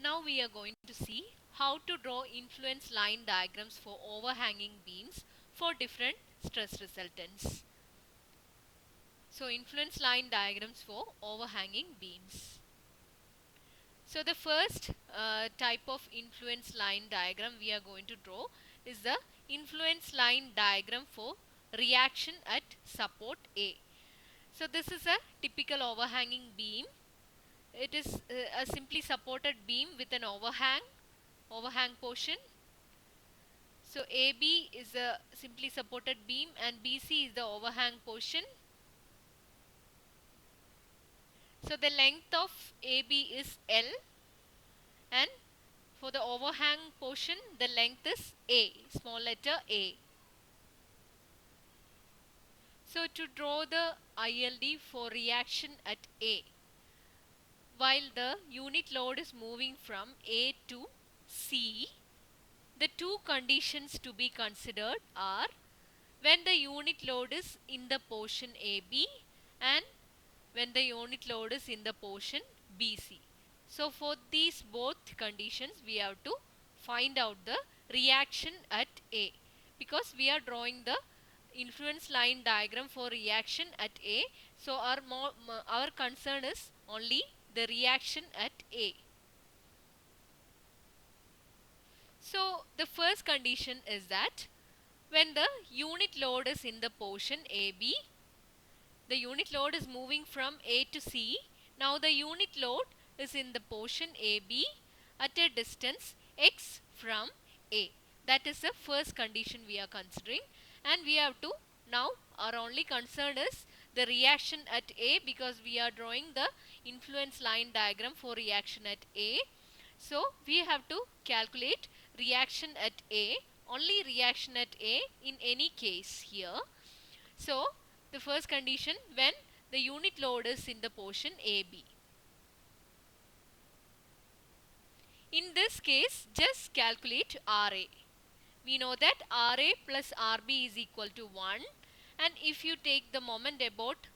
Now we are going to see how to draw influence line diagrams for overhanging beams for different stress resultants. So influence line diagrams for overhanging beams. So the first type of influence line diagram we are going to draw is the influence line diagram for reaction at support A. So this is a typical overhanging beam. It is a simply supported beam with an overhang portion. So AB is a simply supported beam and BC is the overhang portion. So the length of AB is L, and for the overhang portion the length is A, small letter A. So to draw the ILD for reaction at A, while the unit load is moving from A to C, the two conditions to be considered are when the unit load is in the portion AB and when the unit load is in the portion BC. So for these both conditions we have to find out the reaction at A, because we are drawing the influence line diagram for reaction at A. So our concern is only the reaction at A. So the first condition is that when the unit load is in the portion AB, the unit load is moving from A to C. Now the unit load is in the portion AB at a distance x from A. That is the first condition we are considering, and we have to, now our only concern is the reaction at A, because we are drawing the influence line diagram for reaction at A. So we have to calculate reaction at A, only reaction at A in any case here. So the first condition, when the unit load is in the portion AB. In this case, just calculate RA. We know that RA plus RB is equal to 1, and if you take the moment about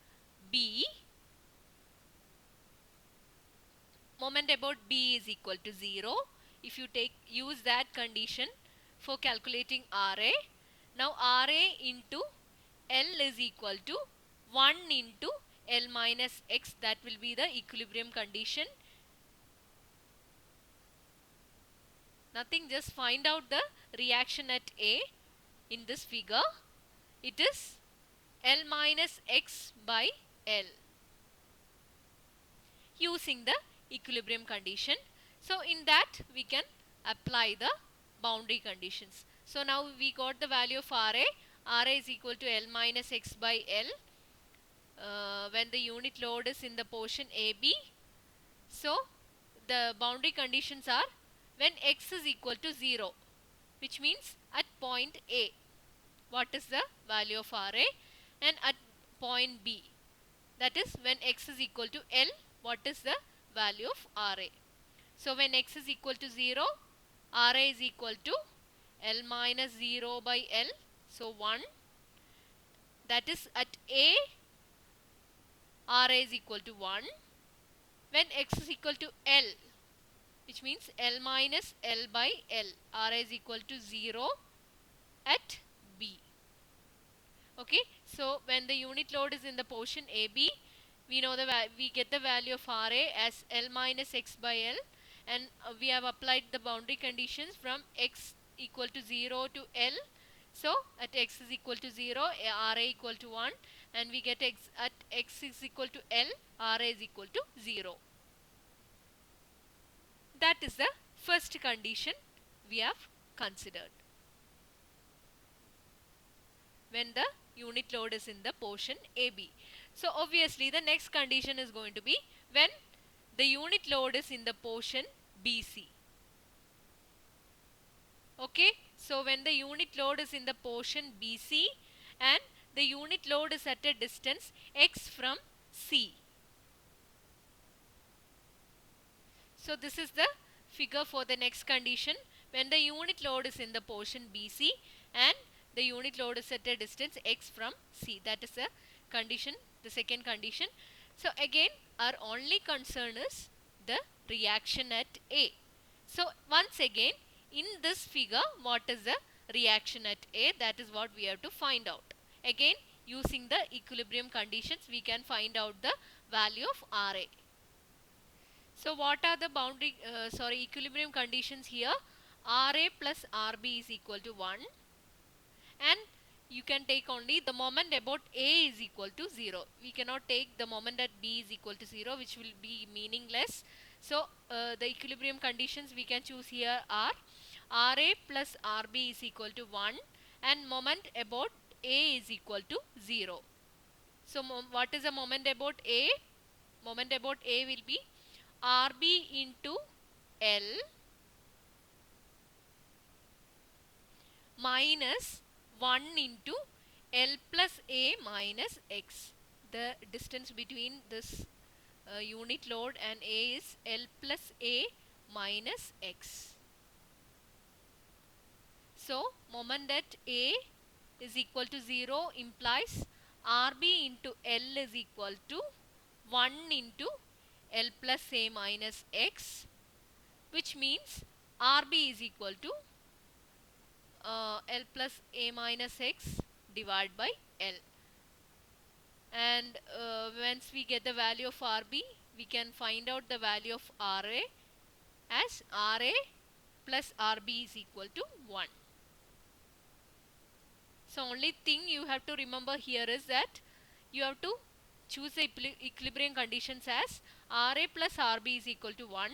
B, moment about B is equal to 0. If you use that condition for calculating RA, now RA into L is equal to 1 into L minus X. That will be the equilibrium condition. Nothing, just find out the reaction at A in this figure. It is L minus X by L using the equilibrium condition. So in that we can apply the boundary conditions. So now we got the value of RA. RA is equal to L minus X by L when the unit load is in the portion AB. So the boundary conditions are when X is equal to 0, which means at point A, what is the value of RA, and at point B, that is when X is equal to L, what is the value of RA. So when X is equal to 0, RA is equal to L minus 0 by L, so 1. That is at A, RA is equal to 1. When X is equal to L, which means L minus L by L, RA is equal to 0 at B. Okay, so when the unit load is in the portion AB, we know we get the value of RA as L minus X by L, and we have applied the boundary conditions from X equal to 0 to L. So at X is equal to 0, RA equal to 1, and we get at X is equal to L, RA is equal to 0. That is the first condition we have considered when the unit load is in the portion AB. So obviously the next condition is going to be when the unit load is in the portion BC. Okay, so when the unit load is in the portion BC and the unit load is at a distance x from C. So this is the figure for the next condition when the unit load is in the portion BC and the unit load is at a distance x from C. That is the condition, the second condition. So again our only concern is the reaction at A. So once again, in this figure, what is the reaction at A? That is what we have to find out. Again, using the equilibrium conditions, we can find out the value of Ra. So what are the equilibrium conditions here? Ra plus Rb is equal to 1, and you can take only the moment about A is equal to 0. We cannot take the moment at B is equal to 0, which will be meaningless. So the equilibrium conditions we can choose here are Ra plus Rb is equal to 1 and moment about A is equal to 0. So what is the moment about A? Moment about A will be Rb into L minus 1 into L plus A minus X. The distance between this unit load and A is L plus A minus X. So moment at A is equal to 0 implies Rb into L is equal to 1 into L plus A minus X, which means Rb is equal to L plus A minus X divided by L. And once we get the value of Rb, we can find out the value of Ra as Ra plus Rb is equal to 1. So only thing you have to remember here is that you have to choose the equilibrium conditions as Ra plus Rb is equal to 1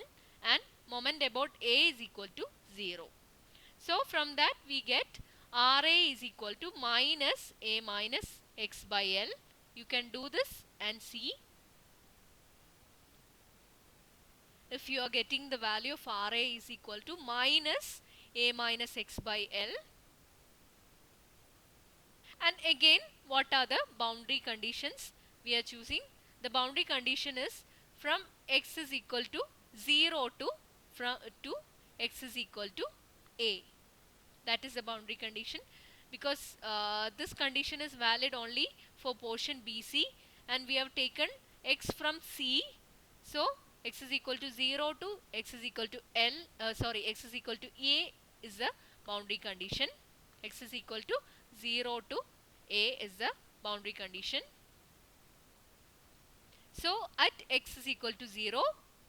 and moment about A is equal to 0. So from that we get Ra is equal to minus A minus X by L. You can do this and see if you are getting the value of Ra is equal to minus A minus X by L. And again, what are the boundary conditions we are choosing? The boundary condition is from x is equal to 0 to x is equal to A. That is the boundary condition, because this condition is valid only for portion BC and we have taken x from C. So x is equal to 0 to x is equal to x is equal to A is the boundary condition. X is equal to 0 to A is the boundary condition. So at x is equal to 0,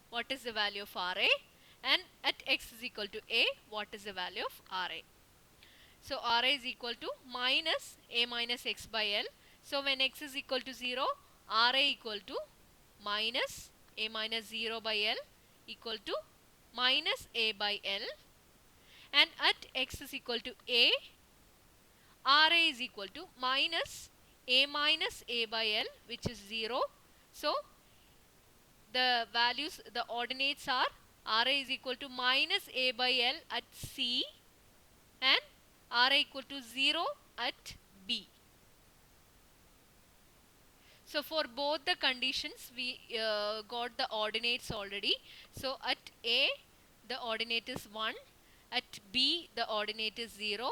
what is the value of Ra? And at x is equal to A, what is the value of Ra? So Ra is equal to minus A minus X by L. So when x is equal to 0, Ra equal to minus A minus 0 by L equal to minus A by L. And at x is equal to A, Ra is equal to minus A minus A by L, which is 0. So the values, the ordinates are Ra is equal to minus A by L at C and Ra equal to 0 at B. So for both the conditions we got the ordinates already. So at A the ordinate is 1, at B the ordinate is 0,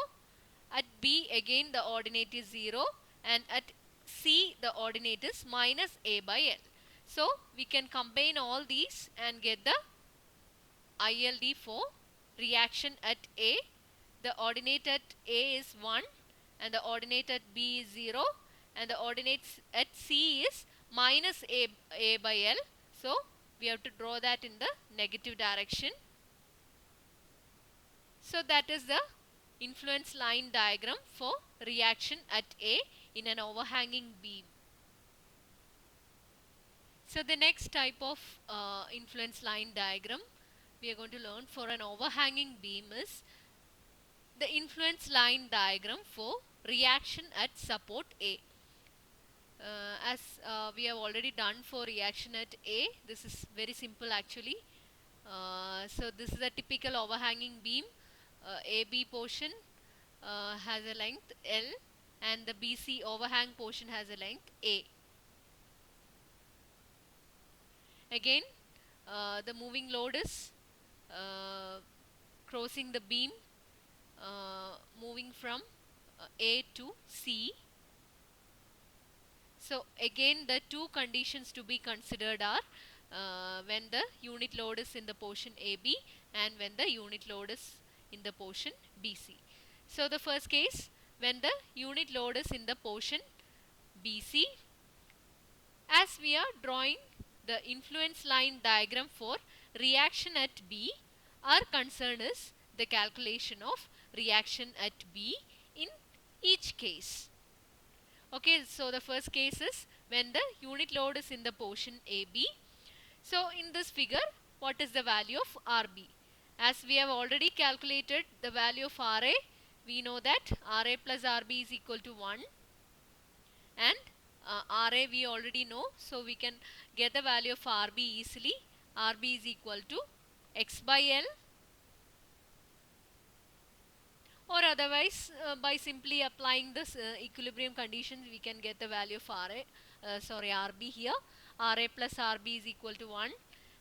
at B again the ordinate is 0 and at C the ordinate is minus A by L. So we can combine all these and get the ILD for reaction at A. The ordinate at A is 1 and the ordinate at B is 0 and the ordinate at C is minus A by L. So we have to draw that in the negative direction. So that is the influence line diagram for reaction at A in an overhanging beam. So the next type of influence line diagram we are going to learn for an overhanging beam is the influence line diagram for reaction at support A. As we have already done for reaction at A, this is very simple actually. So this is a typical overhanging beam. AB portion has a length L and the BC overhang portion has a length A. Again, the moving load is crossing the beam, moving from A to C. So again the two conditions to be considered are when the unit load is in the portion AB and when the unit load is in the portion BC. So the first case, when the unit load is in the portion BC, as we are drawing the influence line diagram for reaction at B, our concern is the calculation of reaction at B in each case. Okay, so the first case is when the unit load is in the portion AB. So in this figure, what is the value of RB? As we have already calculated the value of RA, we know that RA plus RB is equal to 1, and RA we already know, so we can get the value of RB easily. RB is equal to X by L, or otherwise by simply applying this equilibrium conditions, we can get the value of RB here. RA plus RB is equal to 1,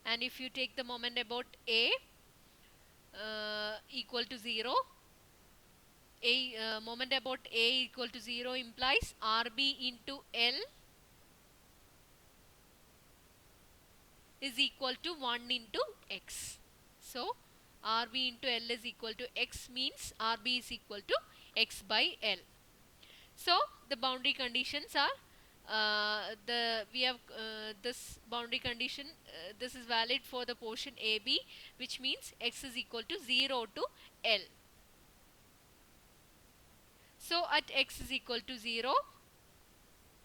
and if you take the moment about A equal to 0, moment about A equal to 0 implies RB into L is equal to 1 into X. So RB into L is equal to X means RB is equal to X by L. So the boundary conditions are this boundary condition, this is valid for the portion AB, which means X is equal to 0 to L. So at X is equal to 0,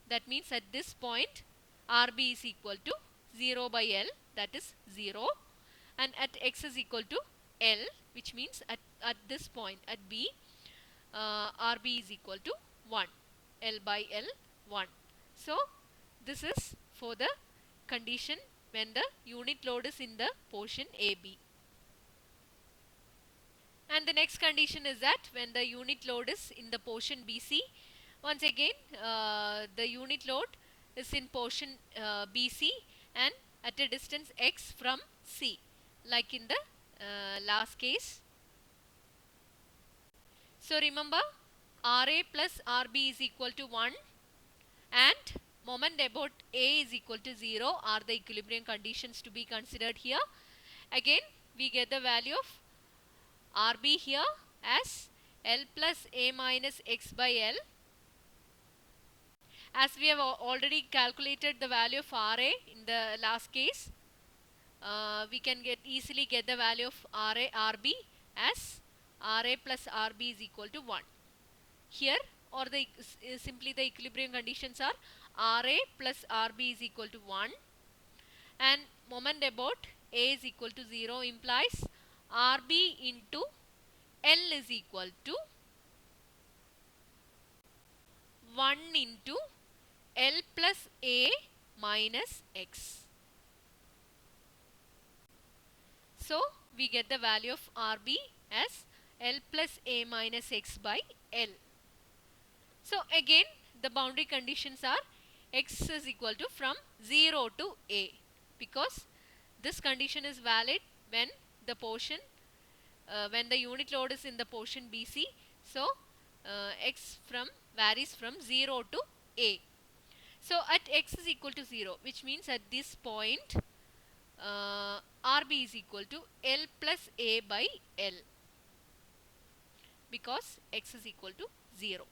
that means at this point RB is equal to 0 by L, that is 0, and at X is equal to L, which means at this point at B, RB is equal to 1, L by L 1. So this is for the condition when the unit load is in the portion AB. And the next condition is that when the unit load is in the portion BC, once again the unit load is in portion BC and at a distance x from C, like in the last case. So remember, RA plus RB is equal to 1 and moment about A is equal to 0 are the equilibrium conditions to be considered here. Again we get the value of RB here as L plus A minus X by L. As we have already calculated the value of RA in the last case, we can easily get the value of RB as RA plus RB is equal to 1. Here, or simply the equilibrium conditions are RA plus RB is equal to 1 and moment about A is equal to 0 implies RB into L is equal to 1 into L plus A minus X. So we get the value of RB as L plus A minus X by L. So again the boundary conditions are X is equal to from 0 to A, because this condition is valid when the portion when the unit load is in the portion BC. So X varies from 0 to A. So at X is equal to 0, which means at this point RB is equal to L plus A by L, because X is equal to 0.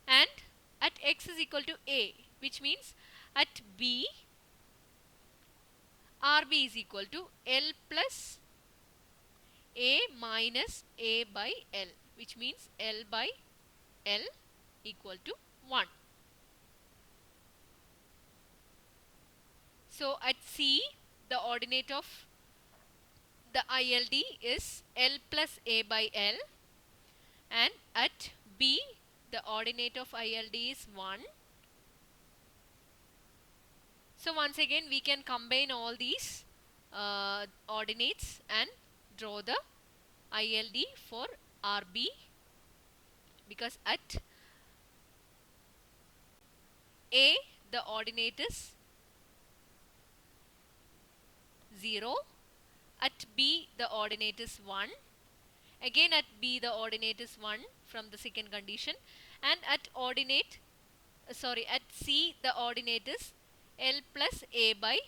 And at X is equal to A, which means at B RB is equal to L plus A minus A by L, which means L by L equal to 1. So at C, the ordinate of the ILD is L plus A by L, and at B, the ordinate of ILD is 1. So once again we can combine all these ordinates and draw the ILD for RB, because at A the ordinate is 0, at B the ordinate is 1, again at B the ordinate is 1 from the second condition, and at C the ordinate is L plus A by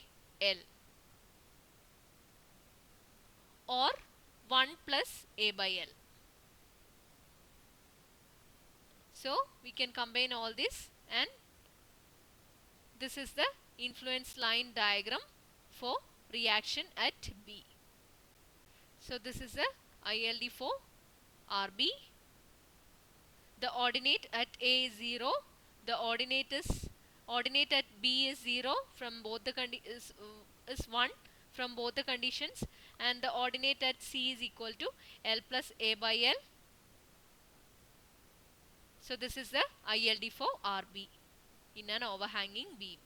L or 1 plus A by L. So we can combine all this, and this is the influence line diagram for reaction at B. So this is the ILD for RB. The ordinate at A is 0. The ordinate at B is 0 from both the is 1 from both the conditions, and the ordinate at C is equal to L plus A by L. So this is the ILD for RB in an overhanging beam.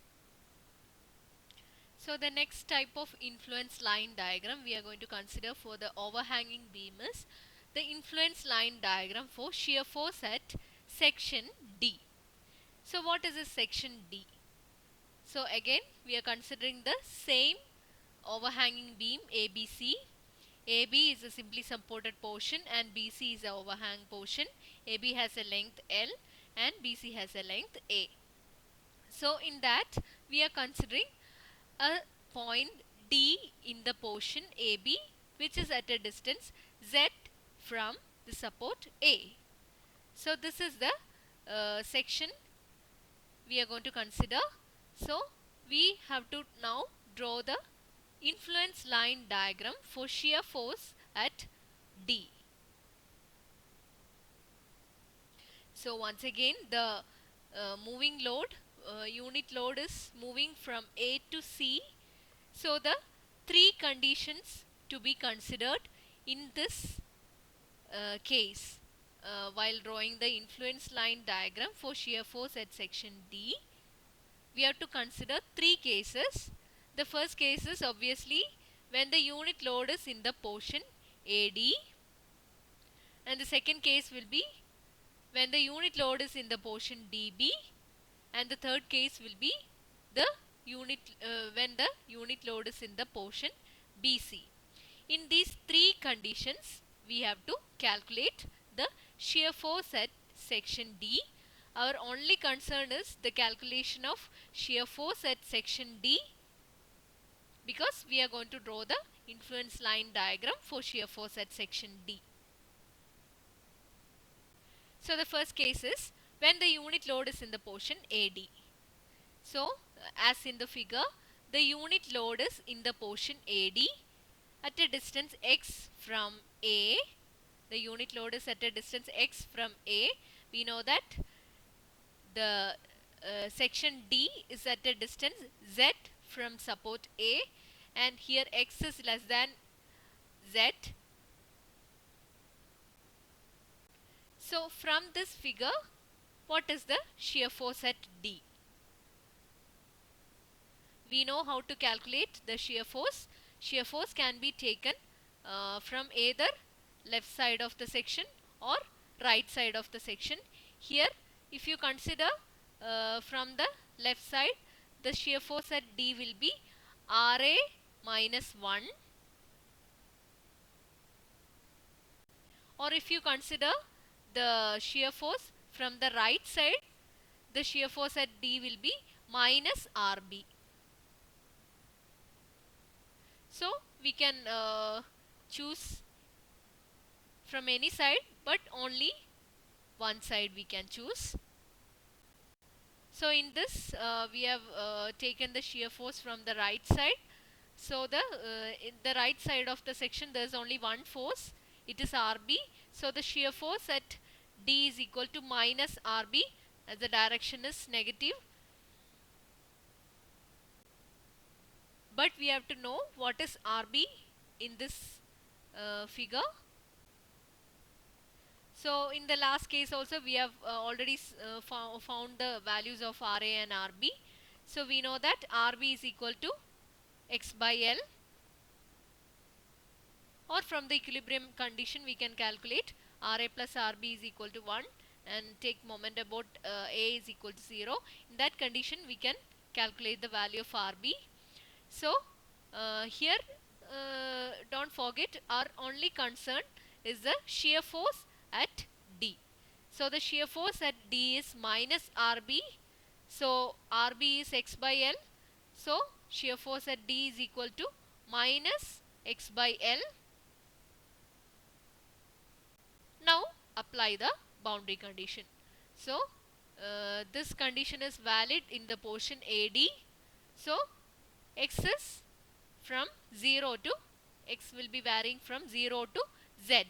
So the next type of influence line diagram we are going to consider for the overhanging beam is the influence line diagram for shear force at section D. So what is a section D? So again we are considering the same overhanging beam ABC. AB is a simply supported portion and BC is the overhang portion. AB has a length L and BC has a length A. So in that we are considering a point D in the portion AB, which is at a distance Z from the support A. So this is the section we are going to consider. So we have to now draw the influence line diagram for shear force at D. So once again the moving load, unit load is moving from A to C. So the three conditions to be considered in this case while drawing the influence line diagram for shear force at section D, we have to consider three cases. The first case is obviously when the unit load is in the portion AD, and the second case will be when the unit load is in the portion DB, and the third case will be the when the unit load is in the portion BC. In these three conditions we have to calculate the shear force at section D. Our only concern is the calculation of shear force at section D, because we are going to draw the influence line diagram for shear force at section D. So the first case is when the unit load is in the portion AD. So as in the figure, the unit load is in the portion AD at a distance x from A. The unit load is at a distance x from A. We know that the section D is at a distance z from support A, and here x is less than z. So from this figure, what is the shear force at D? We know how to calculate the shear force. Shear force can be taken from either left side of the section or right side of the section. Here if you consider from the left side, the shear force at D will be RA minus 1, or if you consider the shear force from the right side, the shear force at D will be minus RB. So we can choose from any side, but only one side we can choose. So in this we have taken the shear force from the right side. So in the right side of the section there is only one force, it is RB. So the shear force at D is equal to minus RB, as the direction is negative. But we have to know what is RB in this figure. So in the last case also we have already found the values of RA and RB. So we know that RB is equal to x by L, or from the equilibrium condition we can calculate RA plus RB is equal to 1 and take moment about A is equal to 0. In that condition we can calculate the value of RB. So here don't forget, our only concern is the shear force at D. So the shear force at D is minus RB. So RB is x by L. So shear force at D is equal to minus x by L. Now apply the boundary condition. So this condition is valid in the portion AD. So x is from 0 to, x will be varying from 0 to Z.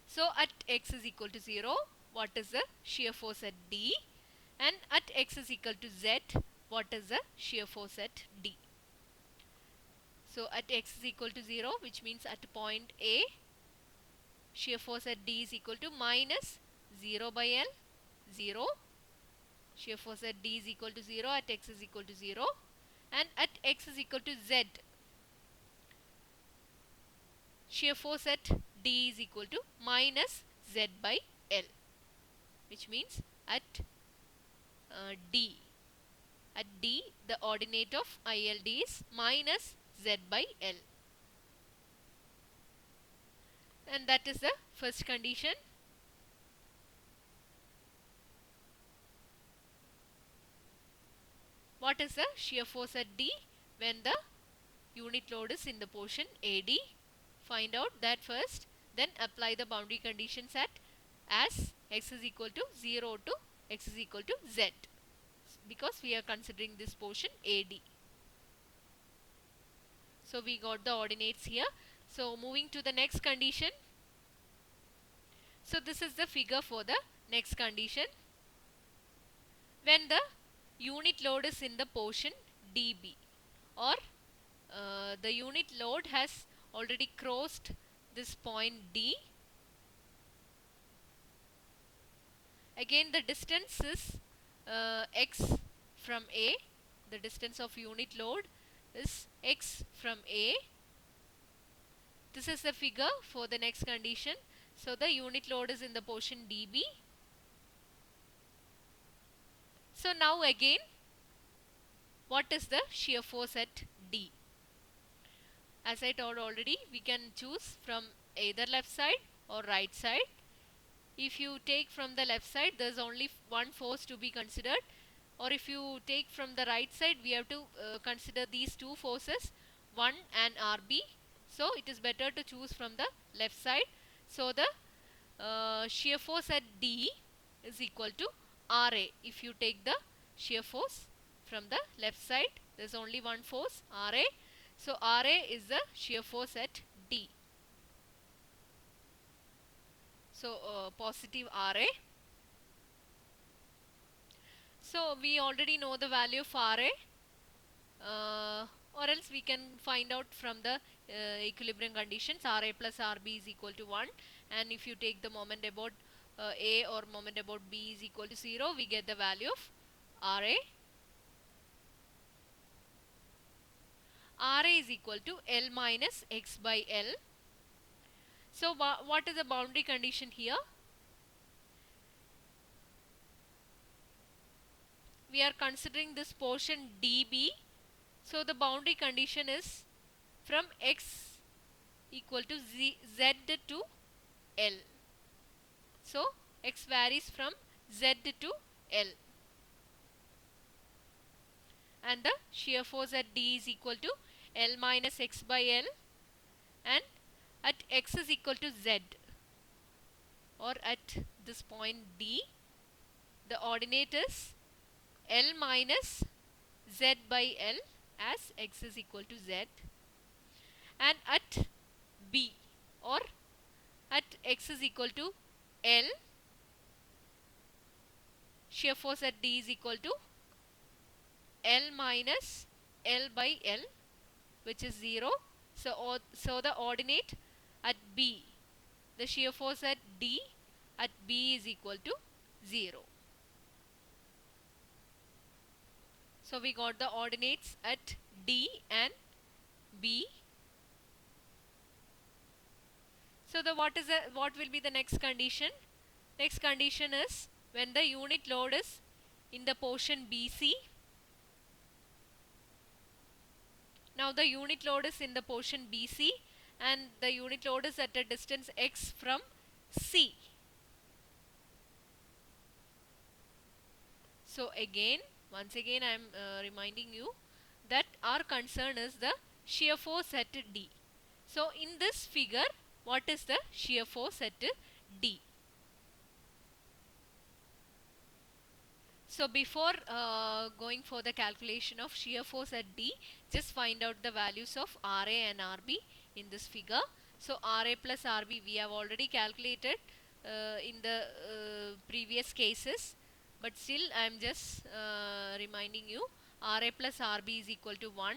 So at x is equal to 0, what is the shear force at D? And at x is equal to Z, what is the shear force at D? So at x is equal to 0, which means at point A, shear force at D is equal to minus 0 by L, 0. Shear force at D is equal to 0, at x is equal to 0. And at x is equal to Z, shear force at D is equal to minus Z by L, which means at D, the ordinate of ILD is minus Z by L. And that is the first condition. What is the shear force at D when the unit load is in the portion AD? Find out that first, then apply the boundary conditions at as x is equal to 0 to x is equal to Z, because we are considering this portion AD. So we got the ordinates here. So moving to the next condition. So this is the figure for the next condition. When the unit load is in the portion DB, or the unit load has already crossed this point D. Again, the distance is x from A. The distance of unit load is x from A. This is the figure for the next condition. So the unit load is in the portion DB. So now again, what is the shear force at D? As I told already, we can choose from either left side or right side. If you take from the left side, there is only one force to be considered. Or if you take from the right side, we have to consider these two forces, 1 and RB. So it is better to choose from the left side. So the shear force at D is equal to RA. If you take the shear force from the left side, there is only one force, RA. So RA is the shear force at D. So positive RA. So we already know the value of RA, or else we can find out from the equilibrium conditions. RA plus RB is equal to 1, and if you take the moment about A or moment about B is equal to 0, we get the value of RA. RA is equal to L minus x by L. So what is the boundary condition here? We are considering this portion DB. So the boundary condition is from x equal to Z to L. So x varies from Z to L. And the shear force at D is equal to L minus x by L, and at x is equal to Z, or at this point D, the ordinate is L minus Z by L as x is equal to Z, and at B, or at x is equal to L, shear force at D is equal to L minus L by L, which is 0. So the ordinate at B, the shear force at D at B is equal to 0. So we got the ordinates at D and B. So what will be the next condition? Next condition is when the unit load is in the portion BC. Now the unit load is in the portion BC, and the unit load is at a distance x from C. So again, Once again I am reminding you that our concern is the shear force at D. So in this figure, what is the shear force at D? So before going for the calculation of shear force at D, just find out the values of RA and RB in this figure. So RA plus RB we have already calculated in the previous cases, but still I am just reminding you, RA plus RB is equal to 1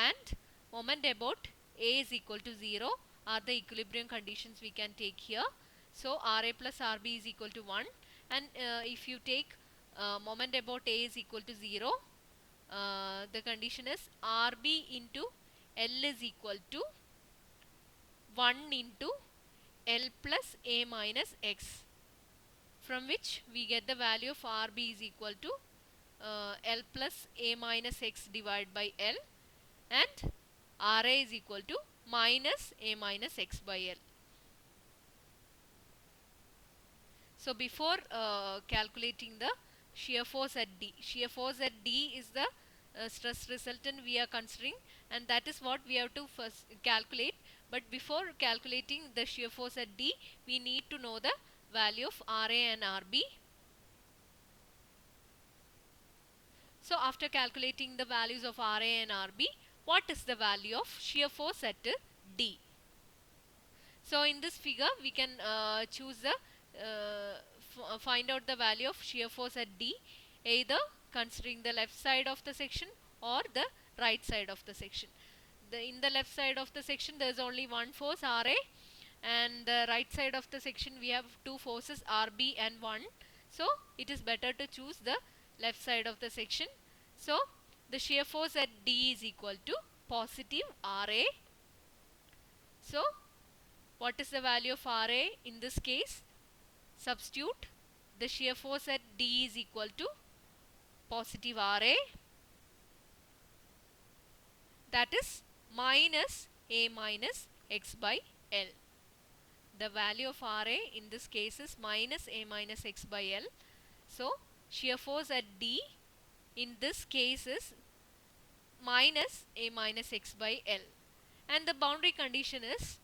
and moment about A is equal to 0 are the equilibrium conditions we can take here. So RA plus RB is equal to 1, and if you take moment about A is equal to 0, the condition is RB into L is equal to 1 into L plus A minus X, from which we get the value of RB is equal to L plus A minus X divided by L, and RA is equal to minus A minus X by L. So before calculating the shear force at D, shear force at D is the stress resultant we are considering, and that is what we have to first calculate. But before calculating the shear force at D, we need to know the value of RA and RB. So after calculating the values of RA and RB, what is the value of shear force at D? So in this figure we can choose the find out the value of shear force at D, either considering the left side of the section or the right side of the section. In the left side of the section there is only one force RA, and the right side of the section we have two forces RB and 1. So it is better to choose the left side of the section. So the shear force at D is equal to positive RA. So what is the value of RA in this case? Substitute the shear force at D is equal to positive RA, that is minus A minus X by L. The value of RA in this case is minus A minus X by L. So shear force at D in this case is minus A minus X by L, and the boundary condition is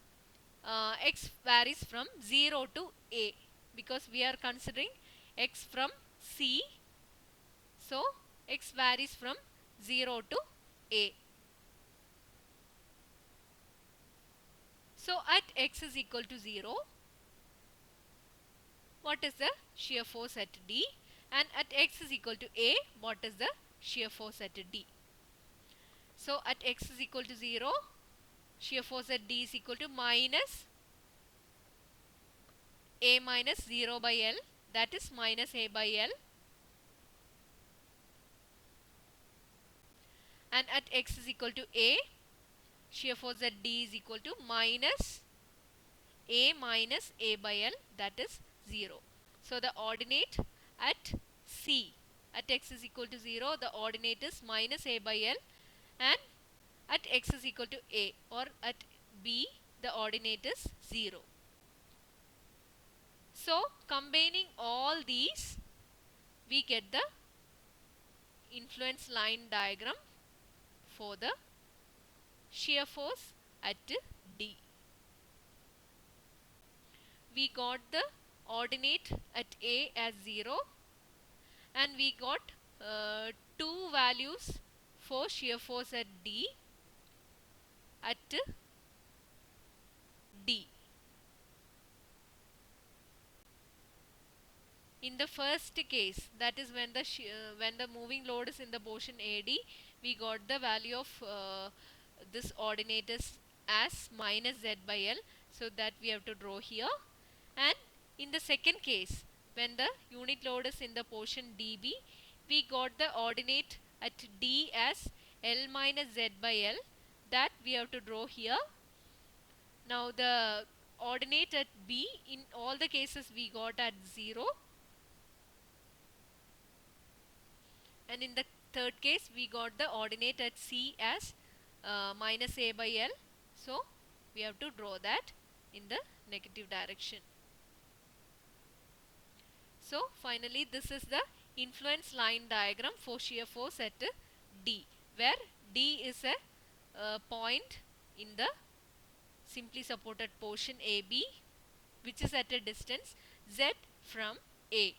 X varies from 0 to A, because we are considering X from C. So X varies from 0 to A. So at X is equal to 0, what is the shear force at D? And at X is equal to A, what is the shear force at D? So at X is equal to 0, shear force at D is equal to minus A minus 0 by L, that is minus A by L. And at X is equal to A, shear force at D is equal to minus A minus A by L, that is 0. So the ordinate at C, at X is equal to 0, the ordinate is minus A by L, and at X is equal to A or at B, the ordinate is 0. So combining all these, we get the influence line diagram for the shear force at D. We got the ordinate at A as 0, and we got two values for shear force at D at D. In the first case, that is when the moving load is in the portion AD, we got the value of this ordinate is as minus Z by L, so that we have to draw here. And in the second case, when the unit load is in the portion DB, we got the ordinate at D as L minus Z by L, that we have to draw here. Now the ordinate at B, in all the cases we got at 0, and in the third case we got the ordinate at C as minus A by L, so we have to draw that in the negative direction. So finally this is the influence line diagram for shear force at D, where D is a point in the simply supported portion AB, which is at a distance Z from A.